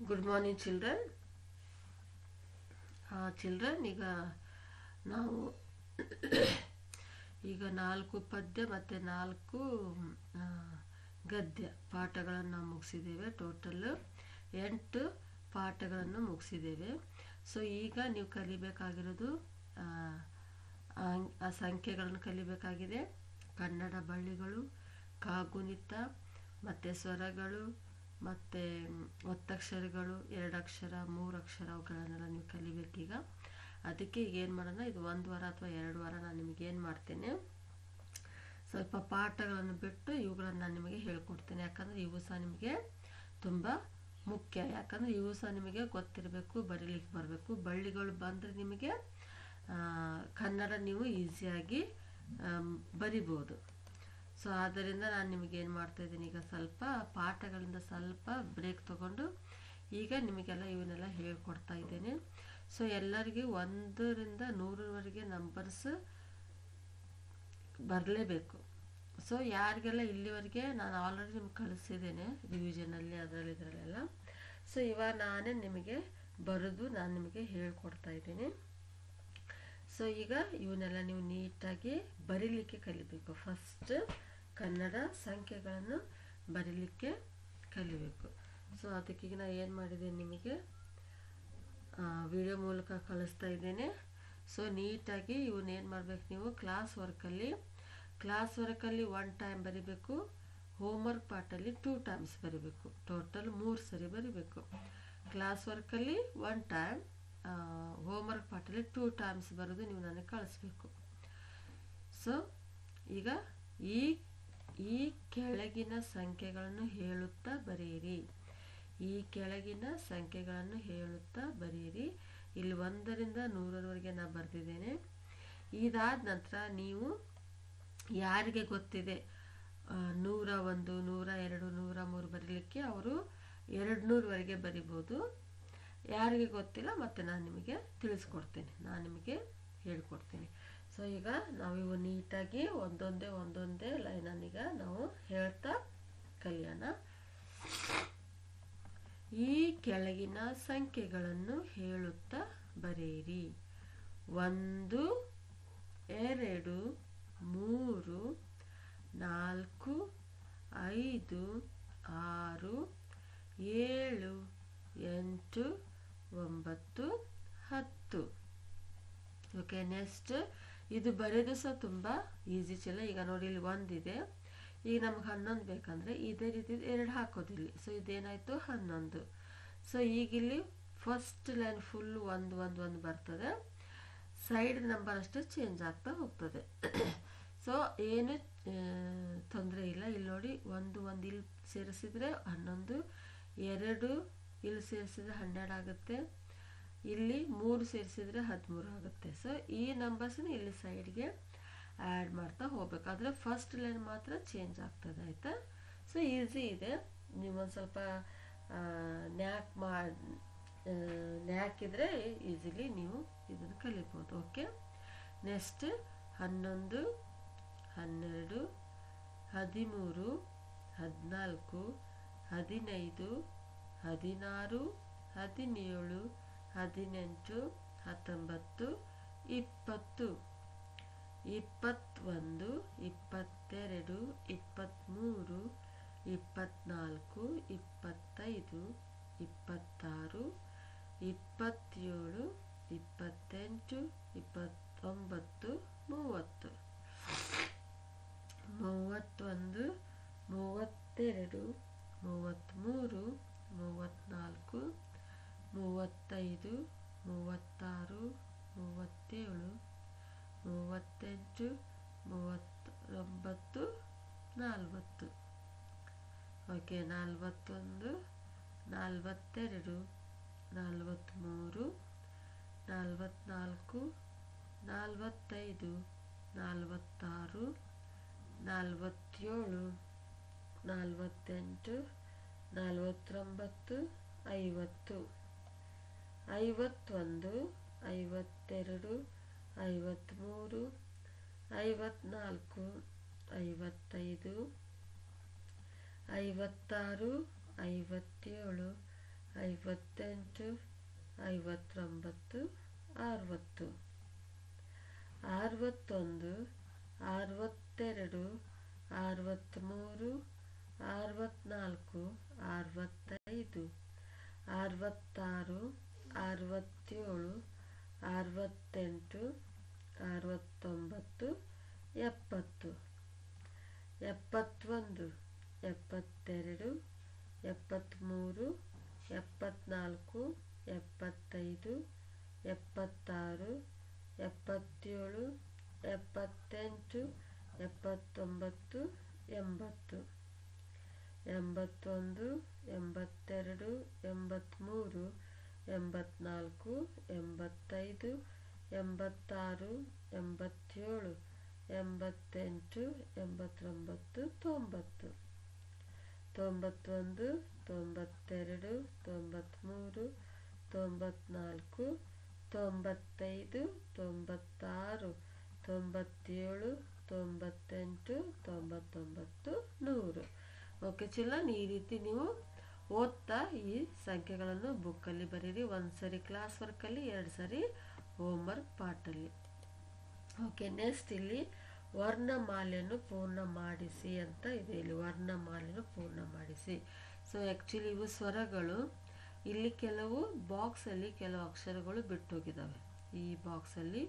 Good morning children. Children, ನಾವು ಈಗ 4 ಪದ್ಯ ಮತ್ತು 4 ಗದ್ಯ ಪಾಠಗಳನ್ನು ನಾವು ಮುಗಿಸಿದ್ದೇವೆ. ಟೋಟಲ್ 8 ಪಾಠಗಳನ್ನು ಮುಗಿಸಿದ್ದೇವೆ. ಸೊ ಈಗ ನೀವು ಕಲಿಬೇಕಾಗಿರೋದು ಆ ಸಂಖ್ಯೆಗಳನ್ನು ಕಲಿಬೇಕಾಗಿದೆ. ಕನ್ನಡ ಬಳ್ಳಿಗಳು, ಕಾಗುಣಿತ ಮತ್ತು ಸ್ವರಗಳು ಮತ್ತು ಒತ್ತಕ್ಷರಗಳು, 2 ಅಕ್ಷರ 3 ಅಕ್ಷರ ಅವುಗಳನ್ನೆಲ್ಲ ನೀವು ಕಲಿಬೇಕೀಗ. ಅದಕ್ಕೆ ಈಗ ಏನು ಮಾಡೋಣ, ಇದು 1 ವಾರ ಅಥವಾ 2 ವಾರ ನಾನು ನಿಮಗೆ ಏನು ಮಾಡ್ತೇನೆ, ಸ್ವಲ್ಪ ಪಾಠಗಳನ್ನು ಬಿಟ್ಟು ಇವುಗಳನ್ನು ನಾನು ನಿಮಗೆ ಹೇಳ್ಕೊಡ್ತೇನೆ. ಯಾಕಂದರೆ ಇವು ಸಹ ನಿಮಗೆ ತುಂಬ ಮುಖ್ಯ. ಯಾಕಂದರೆ ಇವು ಸಹ ನಿಮಗೆ ಗೊತ್ತಿರಬೇಕು, ಬರೀಲಿಕ್ಕೆ ಬರಬೇಕು. ಬಳ್ಳಿಗಳು ಬಂದರೆ ನಿಮಗೆ ಕನ್ನಡ ನೀವು ಈಸಿಯಾಗಿ ಬರಿಬೋದು. ಸೊ ಆದ್ದರಿಂದ ನಾನು ನಿಮಗೆ ಏನು ಮಾಡ್ತಾಯಿದ್ದೀನಿ, ಈಗ ಸ್ವಲ್ಪ ಪಾಠಗಳಿಂದ ಸ್ವಲ್ಪ ಬ್ರೇಕ್ ತಗೊಂಡು ಈಗ ನಿಮಗೆಲ್ಲ ಇವನ್ನೆಲ್ಲ ಹೇಳ್ಕೊಡ್ತಾ ಇದ್ದೇನೆ. ಸೊ ಎಲ್ಲರಿಗೂ 1 ರಿಂದ 100ರವರೆಗೆ ನಂಬರ್ಸ್ ಬರಲೇಬೇಕು. ಸೊ ಯಾರಿಗೆಲ್ಲ ಇಲ್ಲಿವರೆಗೆ ನಾನು ಆಲ್ರೆಡಿ ನಿಮ್ಗೆ ಕಳಿಸಿದ್ದೇನೆ ರಿವಿಷನಲ್ಲಿ, ಅದರಲ್ಲಿ ಇದರಲ್ಲೆಲ್ಲ. ಸೊ ಇವಾಗ ನಾನೇ ನಿಮಗೆ ಬರೆದು ನಾನು ನಿಮಗೆ ಹೇಳ್ಕೊಡ್ತಾ ಇದ್ದೀನಿ. ಸೊ ಈಗ ಇವನ್ನೆಲ್ಲ ನೀವು ನೀಟಾಗಿ ಬರೀಲಿಕ್ಕೆ ಕಲಿಬೇಕು. ಫಸ್ಟ್ ಕನ್ನಡ ಸಂಖ್ಯೆಗಳನ್ನು ಬರೀಲಿಕ್ಕೆ ಕಲಿಬೇಕು. ಸೊ ಅದಕ್ಕೀಗ ನಾನು ಏನು ಮಾಡಿದ್ದೇನೆ, ನಿಮಗೆ ವಿಡಿಯೋ ಮೂಲಕ ಕಳಿಸ್ತಾ ಇದ್ದೇನೆ. ಸೊ ನೀಟಾಗಿ ಇವನ್ನೇನು ಮಾಡಬೇಕು, ನೀವು ಕ್ಲಾಸ್ ವರ್ಕಲ್ಲಿ 1 ಟೈಮ್ ಬರಿಬೇಕು. ಹೋಮ್ವರ್ಕ್ ಪಾರ್ಟಲ್ಲಿ 2 ಟೈಮ್ಸ್ ಬರಿಬೇಕು. ಟೋಟಲ್ 3 ಸರಿ ಬರಿಬೇಕು. ಕ್ಲಾಸ್ ವರ್ಕಲ್ಲಿ 1 ಟೈಮ್, ಹೋಮ್ವರ್ಕ್ ಪಾರ್ಟಲ್ಲಿ 2 ಟೈಮ್ಸ್ ಬರೆದು ನೀವು ನನಗೆ ಕಳಿಸ್ಬೇಕು. ಸೊ ಈಗ ಈ ಕೆಳಗಿನ ಸಂಖ್ಯೆಗಳನ್ನು ಹೇಳುತ್ತಾ ಬರೆಯಿರಿ. ಈ ಕೆಳಗಿನ ಸಂಖ್ಯೆಗಳನ್ನು ಹೇಳುತ್ತಾ ಬರೆಯಿರಿ. ಇಲ್ಲಿ 1 ರಿಂದ 100ರವರೆಗೆ ನಾನು ಬರೆದಿದ್ದೇನೆ. ಇದಾದ ನಂತರ ನೀವು ಯಾರಿಗೆ ಗೊತ್ತಿದೆ 101, 102, 103 ಬರೀಲಿಕ್ಕೆ ಅವರು 200ವರೆಗೆ ಬರಿಬೋದು. ಯಾರಿಗೆ ಗೊತ್ತಿಲ್ಲ ಮತ್ತೆ ನಾನು ನಿಮಗೆ ತಿಳಿಸ್ಕೊಡ್ತೇನೆ, ನಾನು ನಿಮಗೆ ಹೇಳ್ಕೊಡ್ತೀನಿ. ಸೊ ಈಗ ನಾವು ಇವು ನೀಟಾಗಿ ಒಂದೊಂದೇ ಲೈನನ್ನೀಗ ನಾವು ಹೇಳ್ತಾ ಕಲಿಯೋಣ. ಈ ಕೆಳಗಿನ ಸಂಖ್ಯೆಗಳನ್ನು ಹೇಳುತ್ತಾ ಬರೆಯಿರಿ. 1, 2, 3, 4, 5, 6, 7, 8, 9, 10. ಓಕೆ, ನೆಕ್ಸ್ಟ್ ಇದು ಬರೆಯೋದು ಸಹ ತುಂಬ ಈಸಿ ಚಿಲ್ಲ. ಈಗ ನೋಡಿ, ಇಲ್ಲಿ 1 ಇದೆ. ಈಗ ನಮ್ಗೆ 11 ಬೇಕಂದರೆ ಇದೇ ರೀತಿ 2 ಹಾಕೋದಿಲ್ಲ. ಸೊ ಇದೇನಾಯಿತು 11. ಸೊ ಈಗಿಲ್ಲಿ ಫಸ್ಟ್ ಲೈನ್ ಫುಲ್ 1 ಬರ್ತದೆ. ಸೈಡ್ ನಂಬರ್ ಅಷ್ಟೇ ಚೇಂಜ್ ಆಗ್ತಾ ಹೋಗ್ತದೆ. ಸೊ ಏನು ತೊಂದರೆ ಇಲ್ಲ. ಇಲ್ಲಿ ನೋಡಿ, 1 ಇಲ್ಲಿ ಸೇರಿಸಿದರೆ 11, 2 ಇಲ್ಲಿ ಸೇರಿಸಿದ್ರೆ 12 ಆಗುತ್ತೆ, ಇಲ್ಲಿ 3 ಸೇರಿಸಿದ್ರೆ 13 ಆಗುತ್ತೆ. ಸೊ ಈ ನಂಬರ್ಸ್ನ ಇಲ್ಲಿ ಸೈಡ್ಗೆ ಆ್ಯಡ್ ಮಾಡ್ತಾ ಹೋಗ್ಬೇಕು. ಆದರೆ ಫಸ್ಟ್ ಲೈನ್ ಮಾತ್ರ ಚೇಂಜ್ ಆಗ್ತದೆ, ಆಯಿತಾ? ಸೊ ಈಸಿ ಇದೆ. ನೀವೊಂದು ಸ್ವಲ್ಪ ನ್ಯಾಕ್ ಇದ್ರೆ ಈಸಿಲಿ ನೀವು ಇದನ್ನು ಕಲಿಬೋದು. Okay, next 11, 12, 13, 14, 15, 16, 17, 18, 19, 20, 21, 22, 23, 24, 25, 26, 27, 28, 29, 30, 31, 32, 33, 34, 35, 36, 37, 38, 39, 40. Okay, 41, 42, 43, 44, 45, 46, 47, 48, 49, 50, 51, 52, 53, 54, 55, 56, 57, 58 59 60 61 62 63 64 65 66 67 68 69 70 71 72 73 74 75 76 77 78 79 80 81 82 83 84 85 86 87 88 89 90 91 92 93 94 95 96 97 98 99 100. Okay children, ಈ ರೀತಿ ನೀವು ಓದ್ತಾ ಈ ಸಂಖ್ಯೆಗಳನ್ನು ಬುಕ್ಕಲ್ಲಿ ಬರೀರಿ. ಒಂದು ಸರಿ ಕ್ಲಾಸ್ ವರ್ಕಲ್ಲಿ, 2 ಸರಿ ಹೋಮ್ವರ್ಕ್ ಪಾರ್ಟಲ್ಲಿ. ಓಕೆ, ನೆಕ್ಸ್ಟ್ ಇಲ್ಲಿ ವರ್ಣಮಾಲೆಯನ್ನು ಪೂರ್ಣ ಮಾಡಿಸಿ ಅಂತ ಇದೆ. ಇಲ್ಲಿ ವರ್ಣಮಾಲೆಯನ್ನು ಪೂರ್ಣ ಮಾಡಿಸಿ. ಸೊ ಆ್ಯಕ್ಚುಲಿ ಇವು ಸ್ವರಗಳು. ಇಲ್ಲಿ ಕೆಲವು ಬಾಕ್ಸಲ್ಲಿ ಕೆಲವು ಅಕ್ಷರಗಳು ಬಿಟ್ಟೋಗಿದ್ದಾವೆ. ಈ ಬಾಕ್ಸಲ್ಲಿ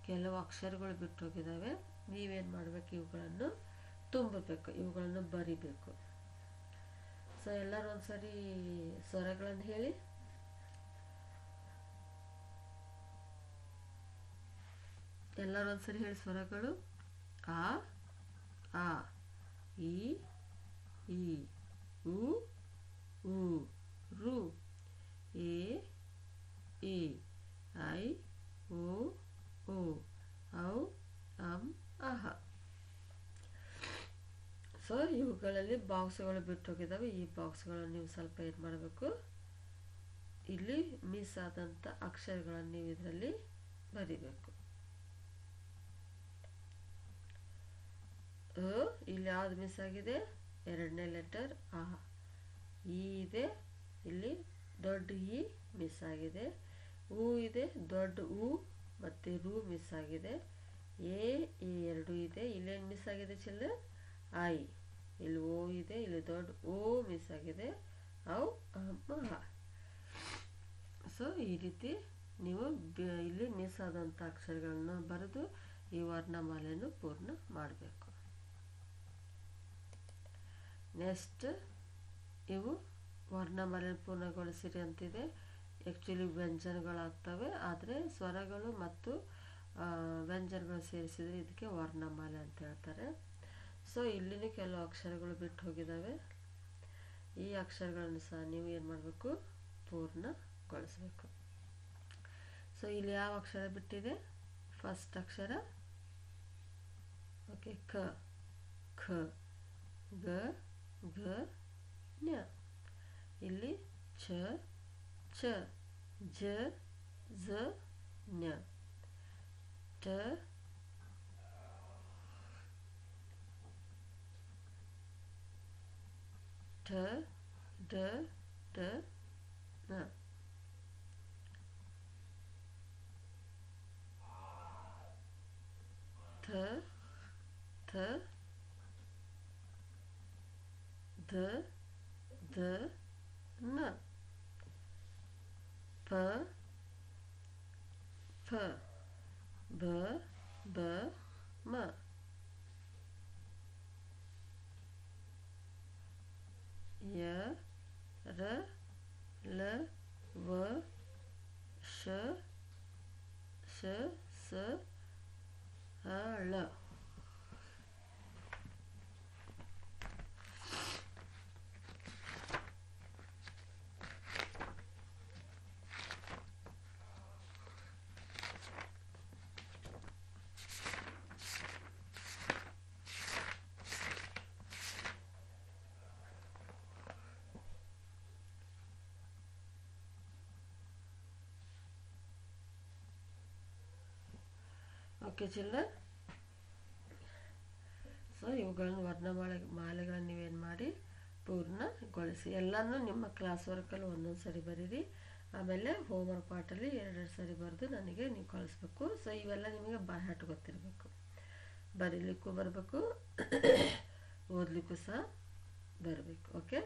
ಕೆಲವು ಅಕ್ಷರಗಳು ಬಿಟ್ಟೋಗಿದ್ದಾವೆ. ನೀವೇನು ಮಾಡಬೇಕು, ಇವುಗಳನ್ನು ತುಂಬಬೇಕು, ಇವುಗಳನ್ನು ಬರಿಬೇಕು. ಸೊ ಎಲ್ಲರೂ ಒಂದ್ಸರಿ ಸ್ವರಗಳನ್ನು ಹೇಳಿ. ಎಲ್ಲರೂ ಒಂದ್ಸರಿ ಹೇಳಿ ಸ್ವರಗಳು. ಆ ಆ, ಈ ಈ, ಉ ಉ, ರು, ಎ ಎ, ಐ ಓ ಓ, ಔ ಅಂ ಅಹ. ಸೊ ಇವುಗಳಲ್ಲಿ ಬಾಕ್ಸ್ಗಳು ಬಿಟ್ಟೋಗಿದ್ದಾವೆ. ಈ ಬಾಕ್ಸ್ಗಳನ್ನು ನೀವು ಸ್ವಲ್ಪ ಏನು ಮಾಡಬೇಕು, ಇಲ್ಲಿ ಮಿಸ್ ಆದಂಥ ಅಕ್ಷರಗಳನ್ನು ನೀವು ಇದರಲ್ಲಿ ಬರಿಬೇಕು. ಇಲ್ಲಿ ಯಾವ್ದು ಮಿಸ್ ಆಗಿದೆ? 2ನೇ ಲೆಟರ್ ಆ. ಈ ಇದೆ, ಇಲ್ಲಿ ದೊಡ್ಡ ಇ ಮಿಸ್ ಆಗಿದೆ. ಉ ಇದೆ, ದೊಡ್ಡ ಉ ಮತ್ತು ರು ಮಿಸ್ ಆಗಿದೆ. ಎ 2 ಇದೆ. ಇಲ್ಲೇನು ಮಿಸ್ ಆಗಿದೆ ಚಿಲ್ಡ್ರನ್? ಐ. ಇಲ್ಲಿ ಓ ಇದೆ, ಇಲ್ಲಿ ದೊಡ್ಡ ಓ ಮಿಸ್ ಆಗಿದೆ. ಔ ಅಮ್ಮ. ಸೊ ಈ ರೀತಿ ನೀವು ಇಲ್ಲಿ ಮಿಸ್ ಆದಂಥ ಅಕ್ಷರಗಳನ್ನು ಬರೆದು ಈ ವರ್ಣಮಾಲೆಯನ್ನು ಪೂರ್ಣ ಮಾಡಬೇಕು. ನೆಕ್ಸ್ಟ್ ಇವು ವರ್ಣಮಾಲೆ ಪೂರ್ಣಗೊಳಿಸಿರಿ ಅಂತಿದೆ. ಆ್ಯಕ್ಚುಲಿ ವ್ಯಂಜನಗಳಾಗ್ತವೆ, ಆದರೆ ಸ್ವರಗಳು ಮತ್ತು ವ್ಯಂಜನಗಳು ಸೇರಿಸಿದರೆ ಇದಕ್ಕೆ ವರ್ಣಮಾಲೆ ಅಂತ ಹೇಳ್ತಾರೆ. ಸೊ ಇಲ್ಲಿನೂ ಕೆಲವು ಅಕ್ಷರಗಳು ಬಿಟ್ಟು ಹೋಗಿದ್ದಾವೆ. ಈ ಅಕ್ಷರಗಳನ್ನು ಸಹ ನೀವು ಏನು ಮಾಡಬೇಕು, ಪೂರ್ಣಗೊಳಿಸಬೇಕು. ಸೊ ಇಲ್ಲಿ ಯಾವ ಅಕ್ಷರ ಬಿಟ್ಟಿದೆ? ಫಸ್ಟ್ ಅಕ್ಷರ ಓಕೆ, ಕ. ಖ, ಗ, ಘ, ಞ. ಇಲ್ಲಿ ಛ, ಛ, ಜ, ಝ, ಞ. ಟ, ಠ, ಡ, ಢ, ಣ. ಥ, ಥ, ಧ, ಧ, ನ. ಪ, ಫ, ಬ, ಬ, ಮ. ಯ, ರ, ಲ, ವ, ಶ, ಶ, ಸ, ಹ, ಳ. ಓಕೆ ಚಿಲ್ಡ್ರನ್, ಸೊ ಇವುಗಳನ್ನು ವರ್ಣಮಾಲೆಗಳನ್ನು ನೀವೇನು ಮಾಡಿ ಪೂರ್ಣಗೊಳಿಸಿ. ಎಲ್ಲನೂ ನಿಮ್ಮ ಕ್ಲಾಸ್ ವರ್ಕಲ್ಲಿ ಒಂದೊಂದು ಸರಿ ಬರೀರಿ. ಆಮೇಲೆ ಹೋಮ್ವರ್ಕ್ ಪಾರ್ಟಲ್ಲಿ 2 ಸರಿ ಬರೆದು ನನಗೆ ನೀವು ಕಳಿಸ್ಬೇಕು. ಸೊ ಇವೆಲ್ಲ ನಿಮಗೆ ಬಾಯ್ಹಾಟ್ ಗೊತ್ತಿರಬೇಕು, ಬರೀಲಿಕ್ಕೂ ಬರಬೇಕು, ಓದಲಿಕ್ಕೂ ಸಹ ಬರಬೇಕು. ಓಕೆ.